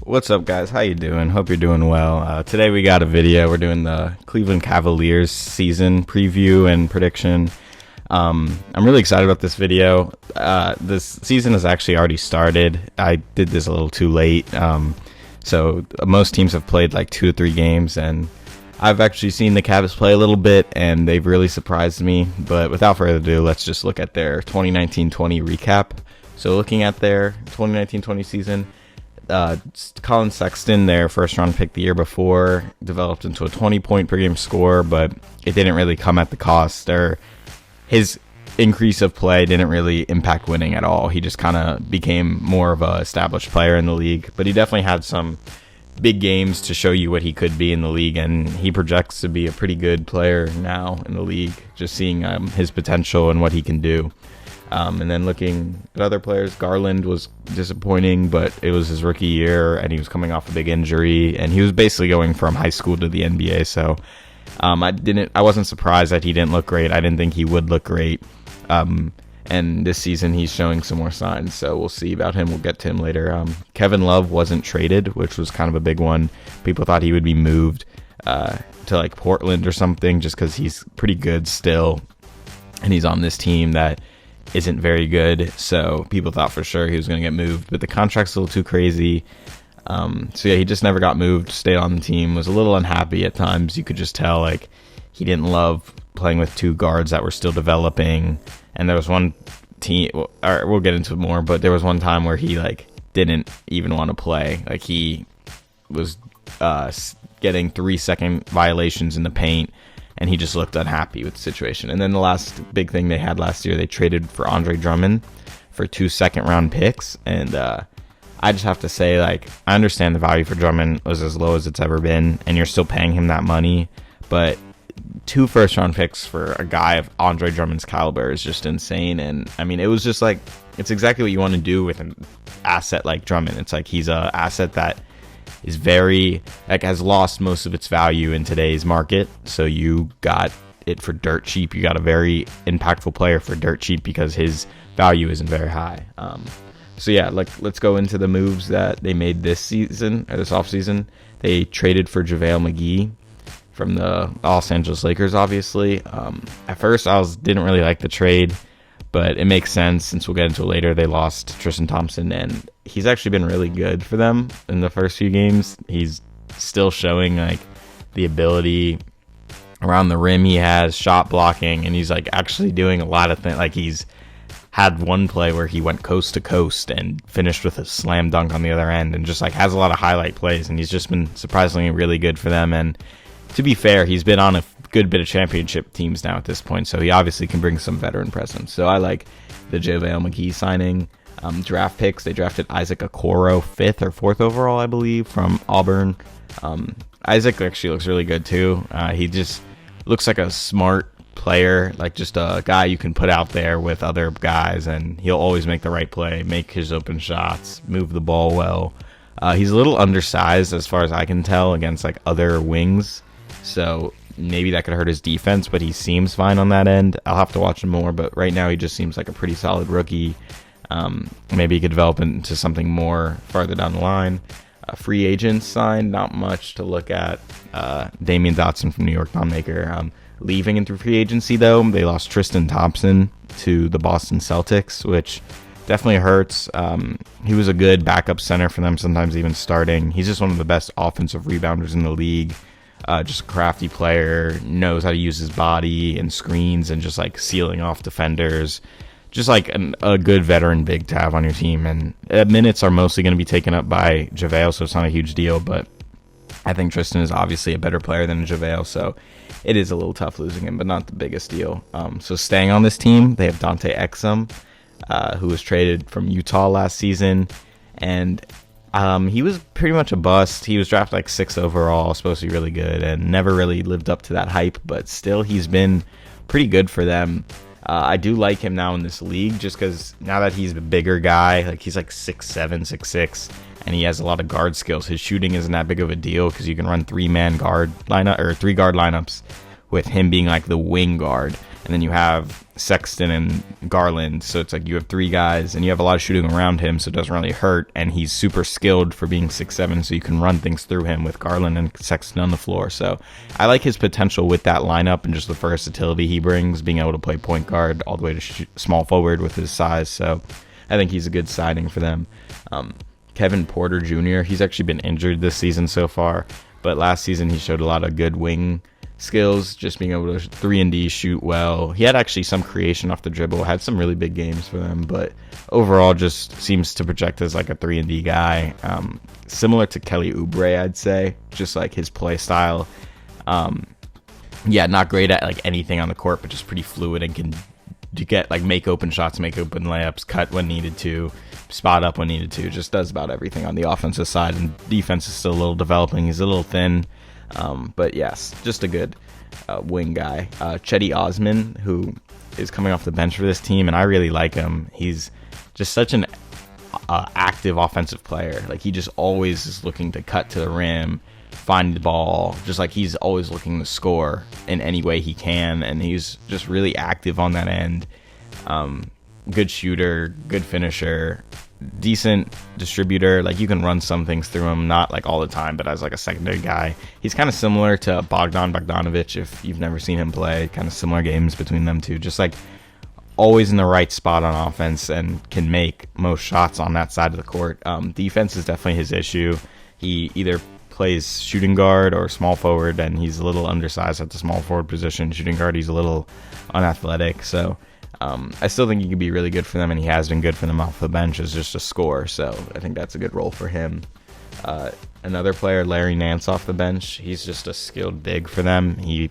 What's up, guys? How you doing? Hope you're doing well. Today we got a video. We're doing the Cleveland Cavaliers season preview and prediction. I'm really excited about this video. This season has actually already started. I did this a little too late. So most teams have played like 2 to 3 games, and I've actually seen the Cavs play a little bit, and they've really surprised me. But without further ado, let's just look at their 2019-20 recap. So looking at their 2019-20 season, Colin Sexton, their first round pick the year before, developed into a 20-point per game score, but it didn't really come at the cost, or his increase of play didn't really impact winning at all. He just kind of became more of a established player in the league, but he definitely had some big games to show you what he could be in the league, and he projects to be a pretty good player now in the league, just seeing his potential and what he can do. And then looking at other players, Garland was disappointing, but it was his rookie year, and he was coming off a big injury, and he was basically going from high school to the NBA. So I wasn't surprised that he didn't look great. I didn't think he would look great. And this season he's showing some more signs, so we'll see about him. We'll get to him later. Kevin Love wasn't traded, which was kind of a big one. People thought he would be moved to like Portland or something, just because he's pretty good still, and he's on this team that isn't very good, so people thought for sure he was going to get moved, but the contract's a little too crazy. So yeah, he just never got moved, stayed on the team, was a little unhappy at times. You could just tell like he didn't love playing with 2 guards that were still developing, and there was one team, we'll get into it more, but there was one time where he like didn't even want to play. Like he was getting 3-second violations in the paint, and he just looked unhappy with the situation. And then the last big thing they had last year, they traded for Andre Drummond for 2 second-round picks. And I just have to say, like, I understand the value for Drummond was as low as it's ever been, and you're still paying him that money. But 2 first-round picks for a guy of Andre Drummond's caliber is just insane. And, I mean, it was just like, it's exactly what you want to do with an asset like Drummond. It's like he's an asset that is has lost most of its value in today's market. So you got it for dirt cheap. You got a very impactful player for dirt cheap because his value isn't very high. So yeah, let's go into the moves that they made this season, or this offseason. They traded for JaVale McGee from the Los Angeles Lakers, obviously. At first, didn't really like the trade, but it makes sense since we'll get into it later. They lost Tristan Thompson, and he's actually been really good for them in the first few games. He's still showing like the ability around the rim he has, shot blocking, and he's like actually doing a lot of things. Like he's had one play where he went coast to coast and finished with a slam dunk on the other end, and just like has a lot of highlight plays, and he's just been surprisingly really good for them. And to be fair, he's been on a good bit of championship teams now at this point, so he obviously can bring some veteran presence. So I like the JaVale McGee signing. Draft picks, they drafted Isaac Okoro 5th or 4th overall, I believe, from Auburn. Isaac actually looks really good too. He just looks like a smart player, like just a guy you can put out there with other guys, and he'll always make the right play, make his open shots, move the ball well. He's a little undersized as far as I can tell against like other wings, so maybe that could hurt his defense, but he seems fine on that end. I'll have to watch him more, but right now he just seems like a pretty solid rookie. Maybe he could develop into something more farther down the line. Free agents signed, not much to look at. Damian Dotson from New York non-maker. Leaving into free agency, though, they lost Tristan Thompson to the Boston Celtics, which definitely hurts. He was a good backup center for them, sometimes even starting. He's just one of the best offensive rebounders in the league. Just a crafty player, knows how to use his body and screens and just like sealing off defenders. Just like a good veteran big to have on your team. And minutes are mostly going to be taken up by JaVale, so it's not a huge deal. But I think Tristan is obviously a better player than JaVale, so it is a little tough losing him, but not the biggest deal. So staying on this team, they have Dante Exum, who was traded from Utah last season. And he was pretty much a bust. He was drafted like 6th overall, supposed to be really good, and never really lived up to that hype. But still, he's been pretty good for them. I do like him now in this league just because now that he's a bigger guy, like he's like 6'7", 6'6", and he has a lot of guard skills. His shooting isn't that big of a deal because you can run 3-man guard lineup or 3 guard lineups with him being like the wing guard. and then you have Sexton and Garland. So it's like you have 3 guys, and you have a lot of shooting around him, so it doesn't really hurt. And he's super skilled for being 6'7", so you can run things through him with Garland and Sexton on the floor. So I like his potential with that lineup and just the versatility he brings, being able to play point guard all the way to small forward with his size. So I think he's a good signing for them. Kevin Porter Jr., he's actually been injured this season so far, but last season he showed a lot of good wing skills, just being able to 3-and-D, shoot well. He had actually some creation off the dribble, had some really big games for them, but overall just seems to project as like a 3-and-D guy. Similar to Kelly Oubre, I'd say, just like his play style. Not great at like anything on the court, but just pretty fluid and can get like make open shots, make open layups, cut when needed to, spot up when needed to. Just does about everything on the offensive side, and defense is still a little developing. He's a little thin, but yes, just a good wing guy. Chetty Osman, who is coming off the bench for this team, and I really like him. He's just such an active offensive player. Like, he just always is looking to cut to the rim, find the ball, just like he's always looking to score in any way he can, and he's just really active on that end. Good shooter, good finisher, decent distributor. Like, you can run some things through him, not like all the time, but as like a secondary guy. He's kind of similar to Bogdanovic, if you've never seen him play. Kind of similar games between them two, just like always in the right spot on offense and can make most shots on that side of the court. Defense is definitely his issue. He either plays shooting guard or small forward, and he's a little undersized at the small forward position. Shooting guard, he's a little unathletic, so I still think he could be really good for them, and he has been good for them off the bench as just a scorer, so I think that's a good role for him. Another player, Larry Nance, off the bench. He's just a skilled big for them. He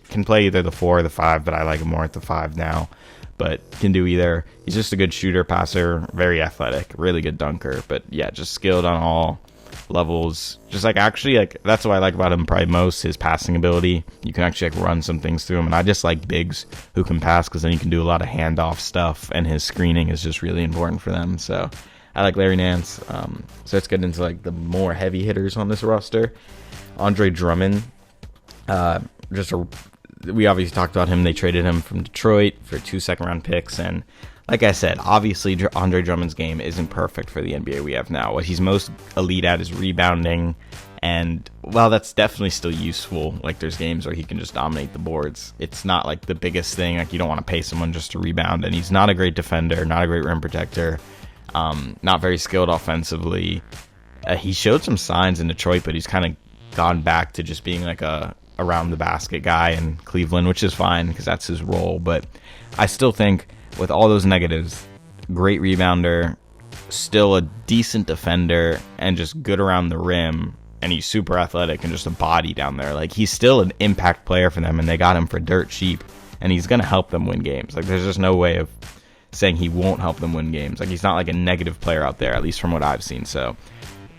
can play either the 4 or the 5, but I like him more at the 5 now, but can do either. He's just a good shooter, passer, very athletic, really good dunker, but yeah, just skilled on all levels. Just like, actually, like, that's what I like about him probably most, his passing ability. You can actually like run some things through him, and I just like bigs who can pass, because then you can do a lot of handoff stuff, and his screening is just really important for them. So I like Larry Nance. So let's get into like the more heavy hitters on this roster. Andre Drummond, we obviously talked about him. They traded him from Detroit for 2 second-round picks, and like I said, obviously Andre Drummond's game isn't perfect for the NBA we have now. What he's most elite at is rebounding, and while that's definitely still useful, like there's games where he can just dominate the boards, it's not like the biggest thing. Like, you don't want to pay someone just to rebound, and he's not a great defender, not a great rim protector, not very skilled offensively. He showed some signs in Detroit, but he's kind of gone back to just being like a around the basket guy in Cleveland, which is fine because that's his role. But I still think, with all those negatives, great rebounder, still a decent defender, and just good around the rim, and he's super athletic and just a body down there. Like, he's still an impact player for them, and they got him for dirt cheap, and he's going to help them win games. Like, there's just no way of saying he won't help them win games. Like, he's not like a negative player out there, at least from what I've seen. So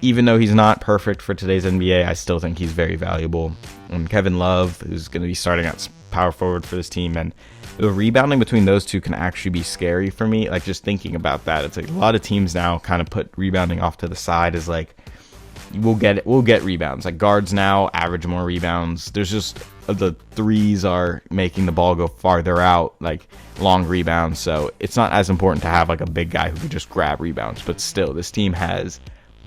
even though he's not perfect for today's NBA, I still think he's very valuable. And Kevin Love, who's going to be starting at power forward for this team, and the rebounding between those two can actually be scary for me. Like, just thinking about that, it's like a lot of teams now kind of put rebounding off to the side as like, we'll get rebounds. Like, guards now average more rebounds. There's just, the threes are making the ball go farther out, like long rebounds. So it's not as important to have like a big guy who could just grab rebounds. But still, this team has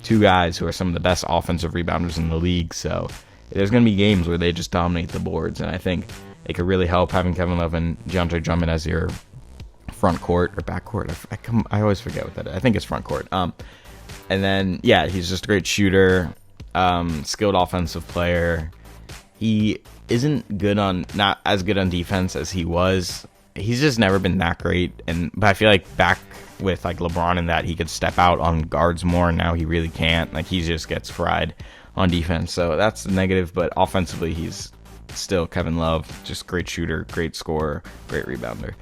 2 guys who are some of the best offensive rebounders in the league. So there's going to be games where they just dominate the boards, and I think it could really help having Kevin Love and DeAndre Drummond as your front court or back court. I always forget what that is. I think it's front court. And then, yeah, he's just a great shooter, skilled offensive player. He isn't not as good on defense as he was. He's just never been that great. But I feel like back with like LeBron and that, he could step out on guards more, and now he really can't. Like, he just gets fried on defense. So that's the negative, but offensively, he's still Kevin Love, just great shooter, great scorer, great rebounder.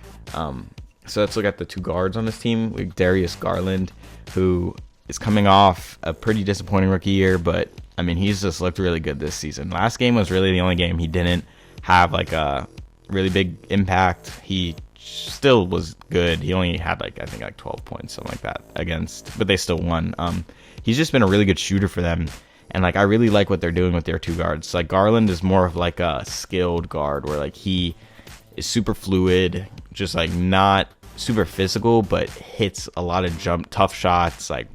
So let's look at the 2 guards on this team. We have Darius Garland, who is coming off a pretty disappointing rookie year, but I mean, he's just looked really good this season. Last game was really the only game he didn't have like a really big impact. He still was good. He only had like, I think like 12 points, something like that but they still won. He's just been a really good shooter for them. And like, I really like what they're doing with their 2 guards. Like, Garland is more of like a skilled guard, where like he is super fluid, just like not super physical, but hits a lot of tough shots, like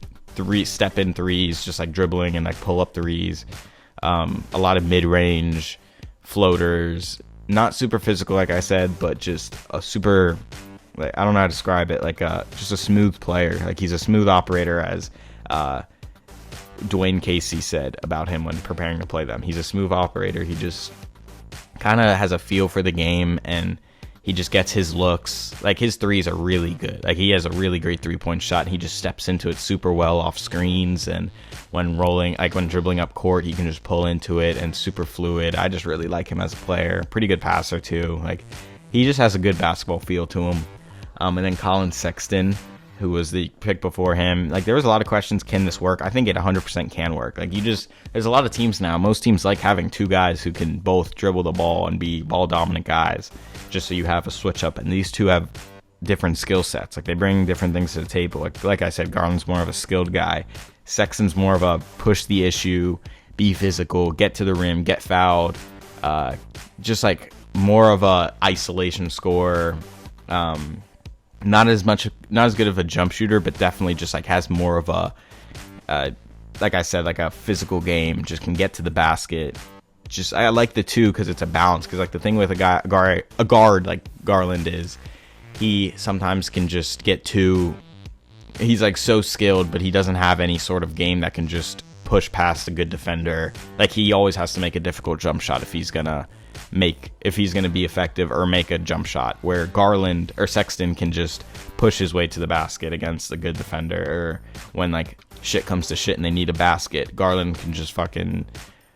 step in threes, just like dribbling and like pull up threes. A lot of mid-range floaters, not super physical, like I said, but just a super, like, I don't know how to describe it, like just a smooth player. Like he's a smooth operator, as Dwayne Casey said about him when preparing to play them. He's a smooth operator. He just kind of has a feel for the game, and he just gets his looks. Like his threes are really good. Like he has a really great 3-point shot, and he just steps into it super well off screens, and when rolling, like when dribbling up court, he can just pull into it, and super fluid. I just really like him as a player. Pretty good passer too. Like he just has a good basketball feel to him. And then Colin Sexton, who was the pick before him. Like there was a lot of questions, can this work? I think it 100% can work. Like there's a lot of teams now. Most teams like having two guys who can both dribble the ball and be ball dominant guys, just so you have a switch up. And these two have different skill sets. Like they bring different things to the table. Like I said, Garland's more of a skilled guy. Sexton's more of a push the issue, be physical, get to the rim, get fouled. Just like more of a isolation scorer. Not as good of a jump shooter, but definitely just like has more of a, like I said, like a physical game. Just can get to the basket. Just I like the two because it's a balance. Because like the thing with a guard like Garland is, he sometimes can just get too. He's like so skilled, but he doesn't have any sort of game that can just push past a good defender. Like he always has to make a difficult jump shot if he's gonna be effective or make a jump shot, where Garland or Sexton can just push his way to the basket against a good defender, or when like shit comes to shit and they need a basket, Garland can just fucking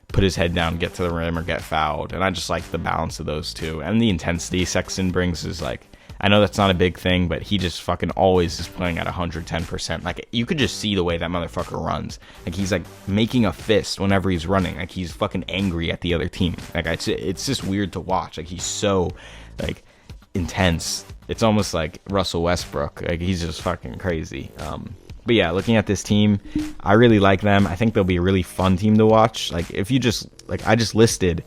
put his head down, get to the rim, or get fouled. And I just like the balance of those two, and the intensity Sexton brings is like, I know that's not a big thing, but he just fucking always is playing at 110%. Like you could just see the way that motherfucker runs. Like he's like making a fist whenever he's running. Like he's fucking angry at the other team. Like it's just weird to watch. Like he's so like intense. It's almost like Russell Westbrook. Like he's just fucking crazy. But yeah, looking at this team, I really like them. I think they'll be a really fun team to watch. Like if you just like, I just listed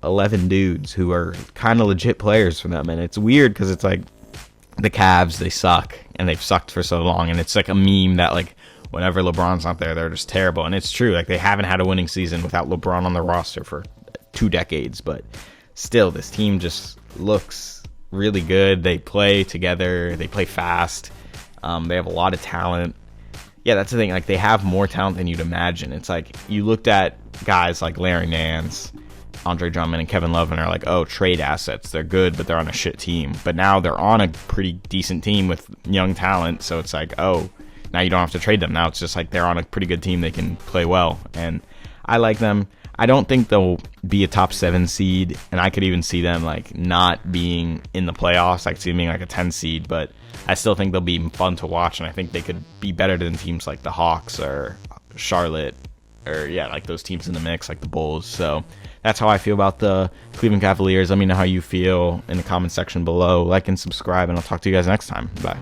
11 dudes who are kind of legit players for them, and it's weird because it's like the Cavs, they suck, and they've sucked for so long, and it's like a meme that like whenever LeBron's not there, they're just terrible. And it's true, like they haven't had a winning season without LeBron on the roster for 2 decades, but still this team just looks really good. They play together, they play fast, they have a lot of talent. Yeah, that's the thing, like they have more talent than you'd imagine. It's like you looked at guys like Larry Nance, Andre Drummond, and Kevin Love, and are like, oh, trade assets. They're good, but they're on a shit team. But now they're on a pretty decent team with young talent, so it's like, oh, now you don't have to trade them. Now it's just like they're on a pretty good team. They can play well, and I like them. I don't think they'll be a top 7 seed, and I could even see them like not being in the playoffs. I could see them being like a 10 seed, but I still think they'll be fun to watch, and I think they could be better than teams like the Hawks or Charlotte, or yeah, like those teams in the mix, like the Bulls. So that's how I feel about the Cleveland Cavaliers. Let me know how you feel in the comment section below. Like and subscribe, and I'll talk to you guys next time. Bye.